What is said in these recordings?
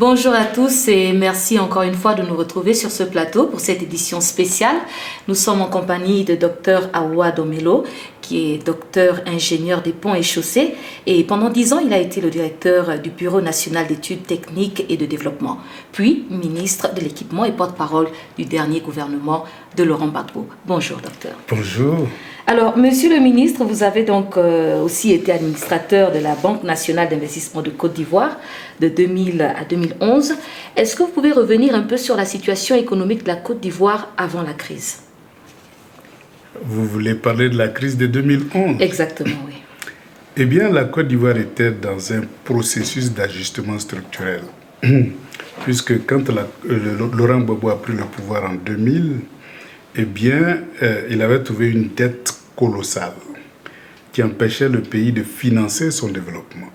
Bonjour à tous et merci encore une fois de nous retrouver sur ce plateau pour cette édition spéciale. Nous sommes en compagnie de Dr Awa Domelo, qui est docteur ingénieur des ponts et chaussées, et pendant 10 ans, il a été le directeur du Bureau national d'études techniques et de développement, puis ministre de l'équipement et porte-parole du dernier gouvernement de Laurent Gbagbo. Bonjour docteur. Bonjour. Alors, monsieur le ministre, vous avez donc aussi été administrateur de la Banque nationale d'investissement de Côte d'Ivoire de 2000 à 2011. Est-ce que vous pouvez revenir un peu sur la situation économique de la Côte d'Ivoire avant la crise? Vous voulez parler de la crise de 2011? Exactement, oui. Eh bien, la Côte d'Ivoire était dans un processus d'ajustement structurel. Puisque quand Laurent Gbagbo a pris le pouvoir en 2000, eh bien, il avait trouvé une dette colossale qui empêchait le pays de financer son développement.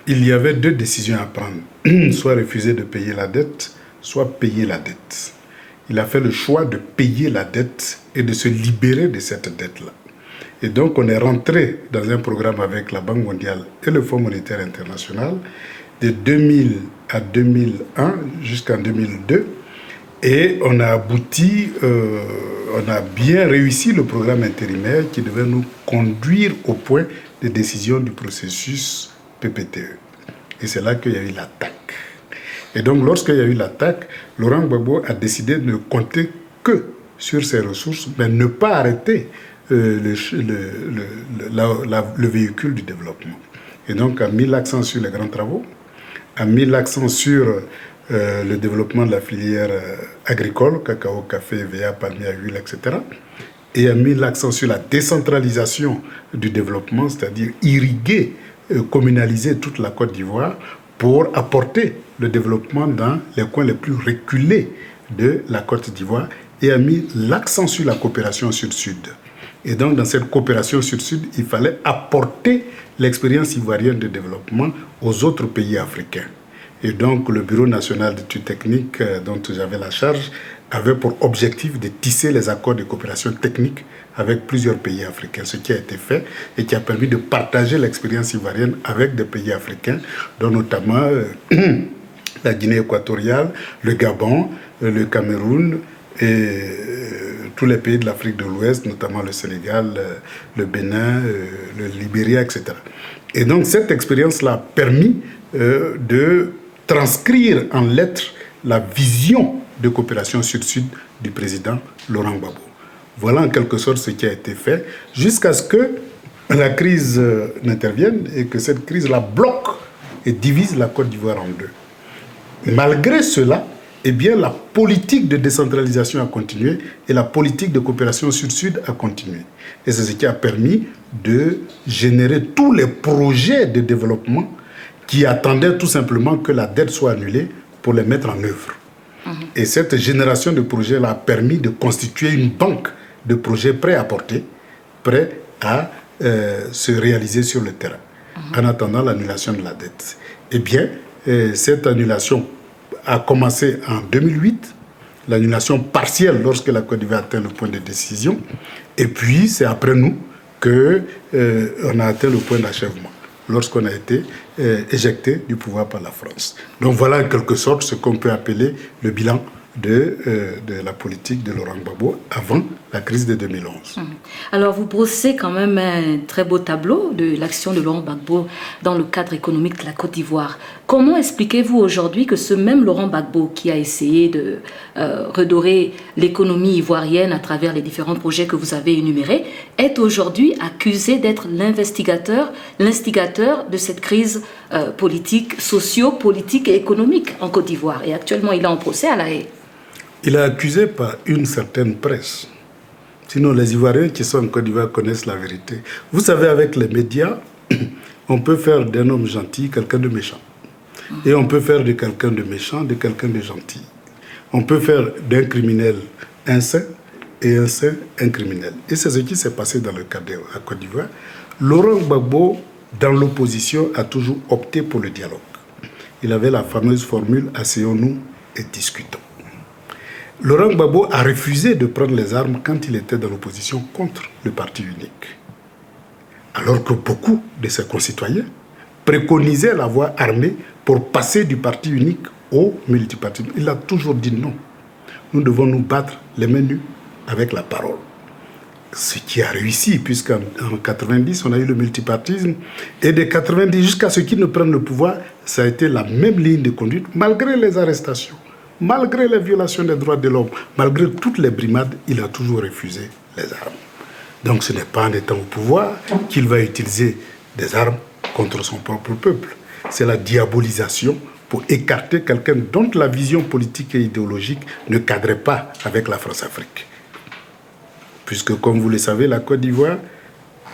Il y avait deux décisions à prendre, soit refuser de payer la dette, soit payer la dette. Il a fait le choix de payer la dette et de se libérer de cette dette-là. Et donc, on est rentré dans un programme avec la Banque mondiale et le Fonds monétaire international de 2000 à 2001 jusqu'en 2002. Et on a abouti, on a bien réussi le programme intérimaire qui devait nous conduire au point de décision du processus PPTE. Et c'est là qu'il y a eu l'attaque. Et donc, lorsqu'il y a eu l'attaque, Laurent Gbagbo a décidé de ne compter que sur ses ressources, mais ne pas arrêter le véhicule du développement. Et donc, a mis l'accent sur les grands travaux, a mis l'accent sur le développement de la filière agricole, cacao, café, EVA, palmier à huile, etc. Et a mis l'accent sur la décentralisation du développement, c'est-à-dire irriguer, communaliser toute la Côte d'Ivoire pour apporter le développement dans les coins les plus reculés de la Côte d'Ivoire, et a mis l'accent sur la coopération sud-sud. Et donc, dans cette coopération sud-sud, il fallait apporter l'expérience ivoirienne de développement aux autres pays africains. Et donc, le Bureau national d'études techniques dont j'avais la charge avait pour objectif de tisser les accords de coopération technique avec plusieurs pays africains, ce qui a été fait et qui a permis de partager l'expérience ivoirienne avec des pays africains, dont notamment la Guinée équatoriale, le Gabon, le Cameroun et tous les pays de l'Afrique de l'Ouest, notamment le Sénégal, le Bénin, le Libéria, etc. Et donc, cette expérience-là a permis de transcrire en lettres la vision de coopération sud-sud du président Laurent Gbagbo. Voilà en quelque sorte ce qui a été fait jusqu'à ce que la crise n'intervienne et que cette crise-là bloque et divise la Côte d'Ivoire en deux. Malgré cela, eh bien, la politique de décentralisation a continué et la politique de coopération sud-sud a continué. Et c'est ce qui a permis de générer tous les projets de développement qui attendaient tout simplement que la dette soit annulée pour les mettre en œuvre. Et cette génération de projets-là a permis de constituer une banque de projets prêts à porter, prêts à se réaliser sur le terrain, en attendant l'annulation de la dette. Eh bien, cette annulation a commencé en 2008, l'annulation partielle lorsque la Côte d'Ivoire atteint le point de décision, et puis c'est après nous qu'on a atteint le point d'achèvement, lorsqu'on a été éjecté du pouvoir par la France. Donc voilà en quelque sorte ce qu'on peut appeler le bilan de la politique de Laurent Gbagbo avant la crise de 2011. Alors vous brossez quand même un très beau tableau de l'action de Laurent Gbagbo dans le cadre économique de la Côte d'Ivoire. Comment expliquez-vous aujourd'hui que ce même Laurent Gbagbo qui a essayé de redorer l'économie ivoirienne à travers les différents projets que vous avez énumérés est aujourd'hui accusé d'être l'instigateur de cette crise politique, socio-politique et économique en Côte d'Ivoire? Et actuellement, il est en procès à La Haye. Il est accusé par une certaine presse. Sinon, les Ivoiriens qui sont en Côte d'Ivoire connaissent la vérité. Vous savez, avec les médias, on peut faire d'un homme gentil quelqu'un de méchant. Et on peut faire de quelqu'un de méchant de quelqu'un de gentil. On peut faire d'un criminel un saint et un saint un criminel. Et c'est ce qui s'est passé dans le cas de la Côte d'Ivoire. Laurent Gbagbo, dans l'opposition, a toujours opté pour le dialogue. Il avait la fameuse formule « asseyons-nous et discutons ». Laurent Gbagbo a refusé de prendre les armes quand il était dans l'opposition contre le parti unique. Alors que beaucoup de ses concitoyens préconisaient la voie armée pour passer du parti unique au multipartisme. Il a toujours dit non. Nous devons nous battre les mains nues avec la parole. Ce qui a réussi, puisqu'en 90, on a eu le multipartisme, et de 90 jusqu'à ce qu'ils ne prennent le pouvoir, ça a été la même ligne de conduite, malgré les arrestations, malgré les violations des droits de l'homme, malgré toutes les brimades, il a toujours refusé les armes. Donc ce n'est pas en étant au pouvoir qu'il va utiliser des armes contre son propre peuple. C'est la diabolisation pour écarter quelqu'un dont la vision politique et idéologique ne cadrait pas avec la France-Afrique. Puisque, comme vous le savez, la Côte d'Ivoire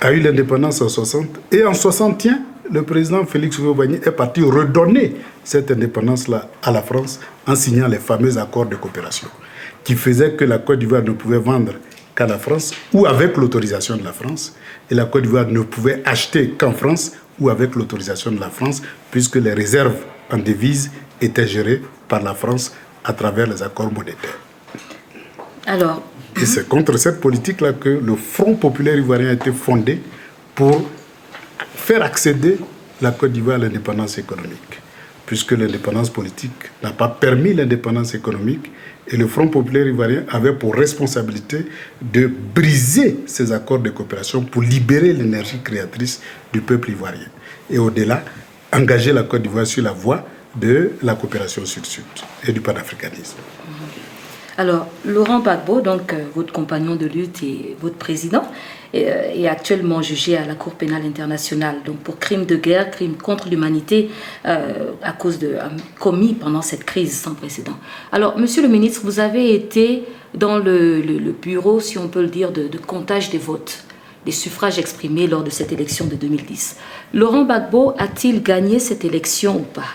a eu l'indépendance en 60, et en 61, le président Félix Houphouët-Boigny est parti redonner cette indépendance-là à la France en signant les fameux accords de coopération, qui faisaient que la Côte d'Ivoire ne pouvait vendre qu'à la France ou avec l'autorisation de la France, et la Côte d'Ivoire ne pouvait acheter qu'en France ou avec l'autorisation de la France, puisque les réserves en devises étaient gérées par la France à travers les accords monétaires. Alors, et c'est contre cette politique-là que le Front populaire ivoirien a été fondé pour faire accéder la Côte d'Ivoire à l'indépendance économique, puisque l'indépendance politique n'a pas permis l'indépendance économique, et le Front populaire ivoirien avait pour responsabilité de briser ces accords de coopération pour libérer l'énergie créatrice du peuple ivoirien. Et au-delà, engager la Côte d'Ivoire sur la voie de la coopération sud-sud et du panafricanisme. Alors, Laurent Gbagbo, donc votre compagnon de lutte et votre président, est actuellement jugé à la Cour pénale internationale donc pour crimes de guerre, crimes contre l'humanité à cause de commis pendant cette crise sans précédent. Alors, Monsieur le ministre, vous avez été dans le bureau, si on peut le dire, de comptage des votes, des suffrages exprimés lors de cette élection de 2010. Laurent Gbagbo a-t-il gagné cette élection ou pas?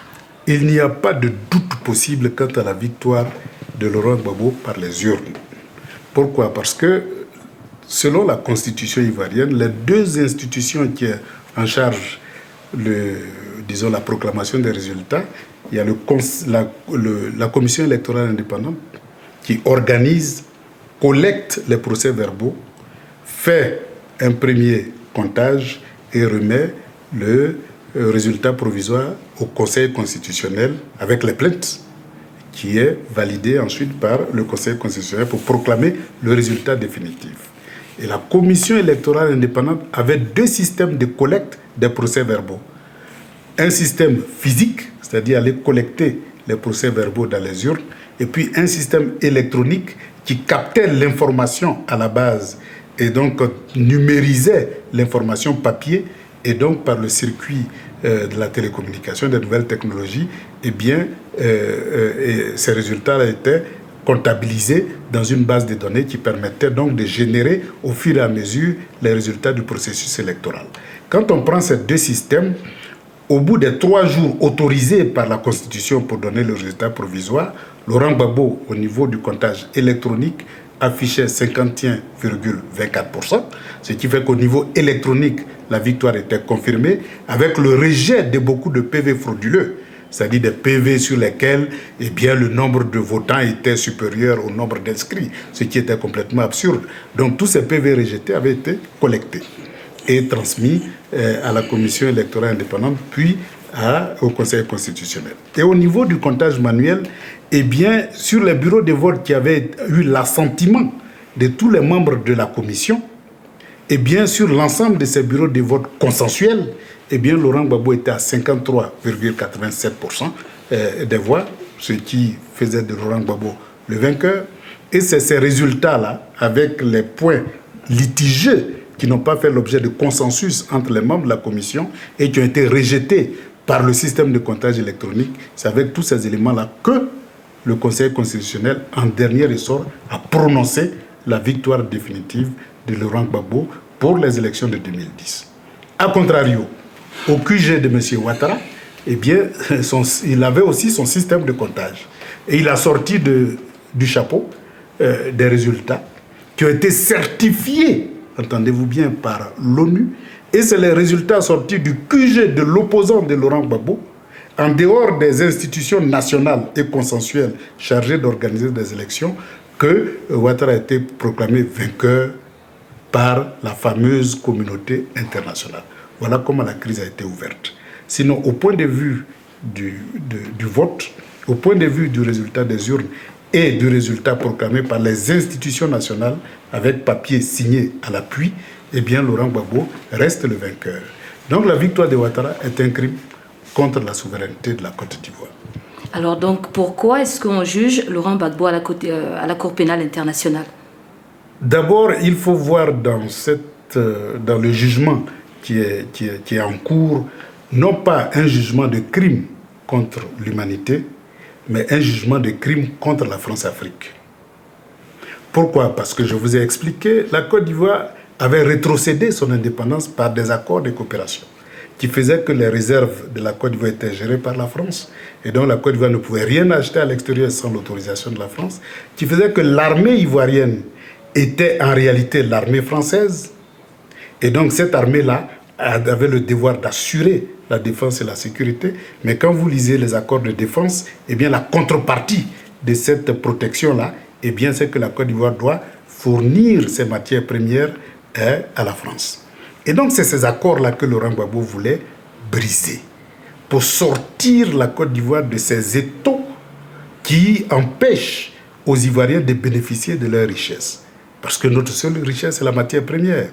Il n'y a pas de doute possible quant à la victoire de Laurent Gbagbo par les urnes. Pourquoi? Parce que, selon la constitution ivoirienne, les deux institutions qui sont en charge la proclamation des résultats, il y a la commission électorale indépendante qui organise, collecte les procès-verbaux, fait un premier comptage et remet le résultat provisoire au Conseil constitutionnel avec les plaintes, qui est validé ensuite par le Conseil constitutionnel pour proclamer le résultat définitif. Et la commission électorale indépendante avait deux systèmes de collecte des procès-verbaux. Un système physique, c'est-à-dire aller collecter les procès-verbaux dans les urnes, et puis un système électronique qui captait l'information à la base et donc numérisait l'information papier, et donc par le circuit de la télécommunication, des nouvelles technologies, eh bien, ces résultats étaient comptabilisés dans une base de données qui permettait donc de générer au fur et à mesure les résultats du processus électoral. Quand on prend ces deux systèmes, au bout des 3 jours autorisés par la Constitution pour donner le résultat provisoire, Laurent Gbagbo, au niveau du comptage électronique, affichait 51,24%, ce qui fait qu'au niveau électronique, la victoire était confirmée, avec le rejet de beaucoup de PV frauduleux, c'est-à-dire des PV sur lesquels eh bien, le nombre de votants était supérieur au nombre d'inscrits, ce qui était complètement absurde. Donc tous ces PV rejetés avaient été collectés et transmis à la commission électorale indépendante, puis au Conseil constitutionnel. Et au niveau du comptage manuel, eh bien, sur les bureaux de vote qui avaient eu l'assentiment de tous les membres de la commission, et bien sur l'ensemble de ces bureaux de vote consensuels, eh bien, Laurent Gbagbo était à 53,87% des voix, ce qui faisait de Laurent Gbagbo le vainqueur. Et c'est ces résultats-là, avec les points litigieux qui n'ont pas fait l'objet de consensus entre les membres de la commission et qui ont été rejetés par le système de comptage électronique, c'est avec tous ces éléments-là que le Conseil constitutionnel, en dernier ressort, a prononcé la victoire définitive de Laurent Gbagbo pour les élections de 2010. A contrario, au QG de M. Ouattara, eh bien, il avait aussi son système de comptage. Et il a sorti du chapeau des résultats qui ont été certifiés, entendez-vous bien, par l'ONU. Et c'est les résultats sortis du QG de l'opposant de Laurent Gbagbo, en dehors des institutions nationales et consensuelles chargées d'organiser des élections, que Ouattara a été proclamé vainqueur par la fameuse communauté internationale. Voilà comment la crise a été ouverte. Sinon, au point de vue du vote, au point de vue du résultat des urnes et du résultat proclamé par les institutions nationales avec papier signé à l'appui, eh bien Laurent Gbagbo reste le vainqueur. Donc la victoire de Ouattara est un crime contre la souveraineté de la Côte d'Ivoire. Alors donc pourquoi est-ce qu'on juge Laurent Gbagbo à la Cour pénale internationale? D'abord, il faut voir dans le jugement qui est en cours, non pas un jugement de crime contre l'humanité, mais un jugement de crime contre la France-Afrique. Pourquoi? Parce que je vous ai expliqué, la Côte d'Ivoire avait rétrocédé son indépendance par des accords de coopération qui faisaient que les réserves de la Côte d'Ivoire étaient gérées par la France et donc la Côte d'Ivoire ne pouvait rien acheter à l'extérieur sans l'autorisation de la France, qui faisait que l'armée ivoirienne était en réalité l'armée française et donc cette armée-là avait le devoir d'assurer la défense et la sécurité, mais quand vous lisez les accords de défense, eh bien la contrepartie de cette protection-là, eh bien c'est que la Côte d'Ivoire doit fournir ses matières premières à la France. Et donc c'est ces accords-là que Laurent Gbagbo voulait briser pour sortir la Côte d'Ivoire de ces étaux qui empêchent aux Ivoiriens de bénéficier de leurs richesses. Parce que notre seule richesse, c'est la matière première.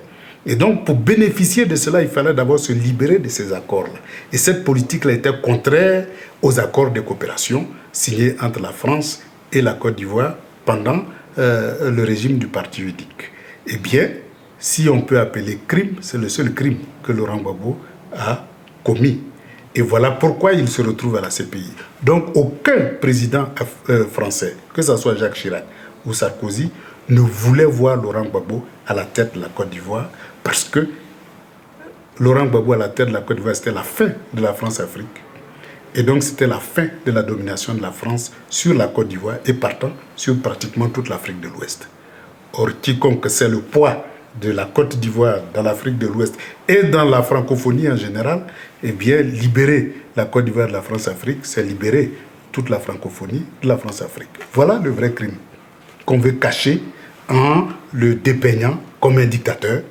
Et donc, pour bénéficier de cela, il fallait d'abord se libérer de ces accords-là. Et cette politique-là était contraire aux accords de coopération signés entre la France et la Côte d'Ivoire pendant le régime du parti unique. Eh bien, si on peut appeler crime, c'est le seul crime que Laurent Gbagbo a commis. Et voilà pourquoi il se retrouve à la CPI. Donc, aucun président français, que ce soit Jacques Chirac ou Sarkozy, ne voulait voir Laurent Gbagbo à la tête de la Côte d'Ivoire parce que Laurent Gbagbo à la tête de la Côte d'Ivoire, c'était la fin de la France-Afrique. Et donc, c'était la fin de la domination de la France sur la Côte d'Ivoire et partant sur pratiquement toute l'Afrique de l'Ouest. Or, quiconque sait le poids de la Côte d'Ivoire dans l'Afrique de l'Ouest et dans la francophonie en général, eh bien, libérer la Côte d'Ivoire de la France-Afrique, c'est libérer toute la francophonie de la France-Afrique. Voilà le vrai crime qu'on veut cacher en le dépeignant comme un dictateur,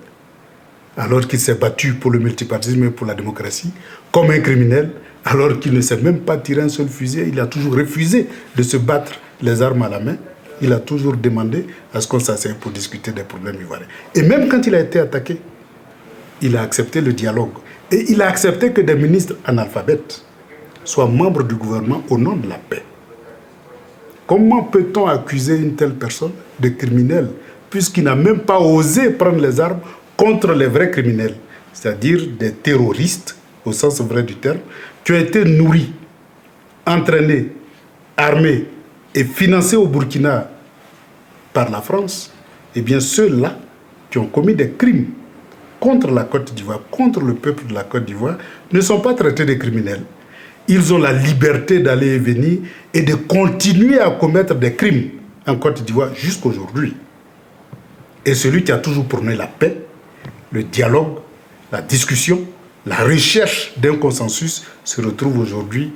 alors qu'il s'est battu pour le multipartisme et pour la démocratie, comme un criminel, alors qu'il ne s'est même pas tiré un seul fusil. Il a toujours refusé de se battre les armes à la main. Il a toujours demandé à ce qu'on s'asseye pour discuter des problèmes ivoiriens. Et même quand il a été attaqué, il a accepté le dialogue. Et il a accepté que des ministres analphabètes soient membres du gouvernement au nom de la paix. Comment peut-on accuser une telle personne de criminel puisqu'il n'a même pas osé prendre les armes contre les vrais criminels, c'est-à-dire des terroristes, au sens vrai du terme, qui ont été nourris, entraînés, armés et financés au Burkina par la France? Eh bien, ceux-là qui ont commis des crimes contre la Côte d'Ivoire, contre le peuple de la Côte d'Ivoire, ne sont pas traités de criminels. Ils ont la liberté d'aller et venir et de continuer à commettre des crimes en Côte d'Ivoire jusqu'aujourd'hui. Et celui qui a toujours prôné la paix, le dialogue, la discussion, la recherche d'un consensus se retrouve aujourd'hui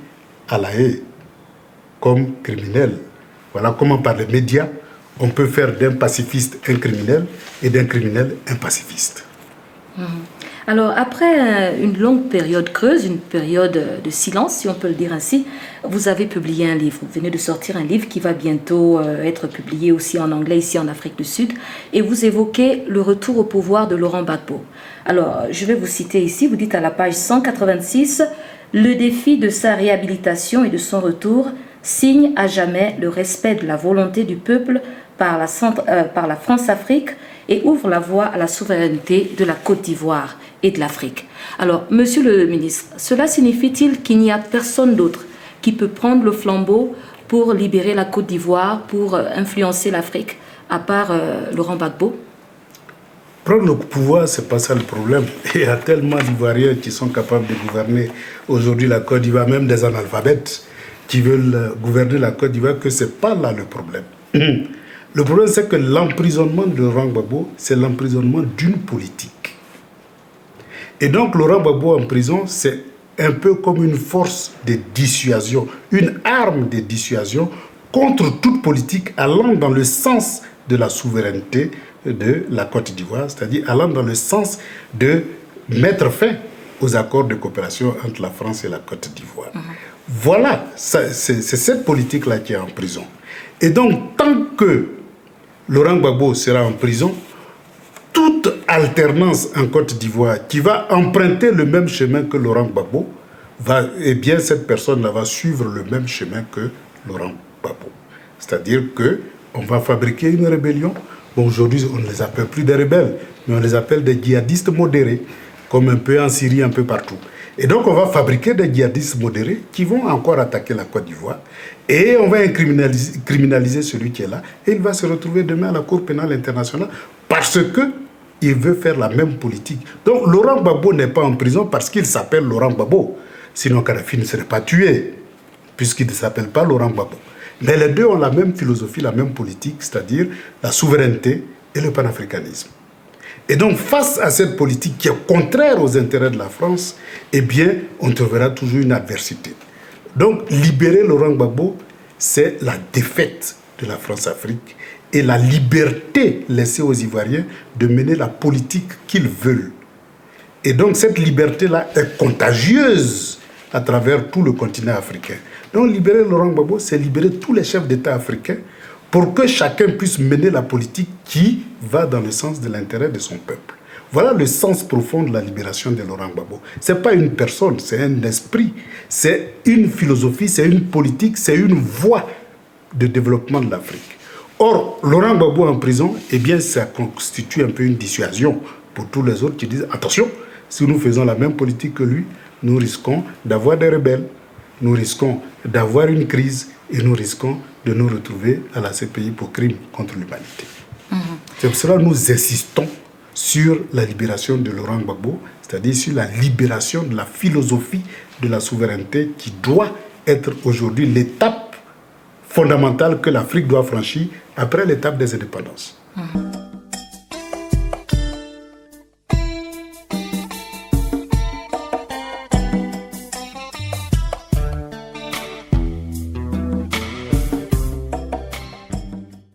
à La Haye comme criminel. Voilà comment par les médias, on peut faire d'un pacifiste un criminel et d'un criminel un pacifiste. Alors, après une longue période creuse, une période de silence, si on peut le dire ainsi, vous avez publié un livre. Vous venez de sortir un livre qui va bientôt être publié aussi en anglais ici en Afrique du Sud. Et vous évoquez le retour au pouvoir de Laurent Gbagbo. Alors, je vais vous citer ici. Vous dites à la page 186, « Le défi de sa réhabilitation et de son retour signe à jamais le respect de la volonté du peuple par la France-Afrique et ouvre la voie à la souveraineté de la Côte d'Ivoire et de l'Afrique. » Alors, monsieur le ministre, cela signifie-t-il qu'il n'y a personne d'autre qui peut prendre le flambeau pour libérer la Côte d'Ivoire, pour influencer l'Afrique, à part Laurent Gbagbo? Prendre le pouvoir, c'est pas ça le problème. Il y a tellement d'Ivoiriens qui sont capables de gouverner aujourd'hui la Côte d'Ivoire, même des analphabètes qui veulent gouverner la Côte d'Ivoire, que c'est pas là le problème. Le problème, c'est que l'emprisonnement de Laurent Gbagbo, c'est l'emprisonnement d'une politique. Et donc, Laurent Gbagbo en prison, c'est un peu comme une force de dissuasion, une arme de dissuasion contre toute politique allant dans le sens de la souveraineté de la Côte d'Ivoire, c'est-à-dire allant dans le sens de mettre fin aux accords de coopération entre la France et la Côte d'Ivoire. Voilà, c'est cette politique-là qui est en prison. Et donc, tant que Laurent Gbagbo sera en prison, toute alternance en Côte d'Ivoire qui va emprunter le même chemin que Laurent Gbagbo, eh bien, cette personne-là va suivre le même chemin que Laurent Gbagbo. C'est-à-dire qu'on va fabriquer une rébellion. Bon, aujourd'hui, on ne les appelle plus des rebelles, mais on les appelle des djihadistes modérés, comme un peu en Syrie, un peu partout. Et donc, on va fabriquer des djihadistes modérés qui vont encore attaquer la Côte d'Ivoire. Et on va criminaliser celui qui est là. Et il va se retrouver demain à la Cour pénale internationale parce qu'il veut faire la même politique. Donc, Laurent Gbagbo n'est pas en prison parce qu'il s'appelle Laurent Gbagbo. Sinon, Kadhafi ne serait pas tué, puisqu'il ne s'appelle pas Laurent Gbagbo. Mais les deux ont la même philosophie, la même politique, c'est-à-dire la souveraineté et le panafricanisme. Et donc, face à cette politique qui est contraire aux intérêts de la France, eh bien, on trouvera toujours une adversité. Donc, libérer Laurent Gbagbo, c'est la défaite de la France-Afrique et la liberté laissée aux Ivoiriens de mener la politique qu'ils veulent. Et donc, cette liberté-là est contagieuse à travers tout le continent africain. Donc, libérer Laurent Gbagbo, c'est libérer tous les chefs d'État africains pour que chacun puisse mener la politique qui va dans le sens de l'intérêt de son peuple. Voilà le sens profond de la libération de Laurent Gbagbo. Ce n'est pas une personne, c'est un esprit, c'est une philosophie, c'est une politique, c'est une voie de développement de l'Afrique. Or, Laurent Gbagbo en prison, eh bien, ça constitue un peu une dissuasion pour tous les autres qui disent « Attention, si nous faisons la même politique que lui, nous risquons d'avoir des rebelles, nous risquons d'avoir une crise et nous risquons de nous retrouver à la CPI pour crimes contre l'humanité. C'est pour cela que nous insistons sur la libération de Laurent Gbagbo, c'est-à-dire sur la libération de la philosophie de la souveraineté qui doit être aujourd'hui l'étape fondamentale que l'Afrique doit franchir après l'étape des indépendances.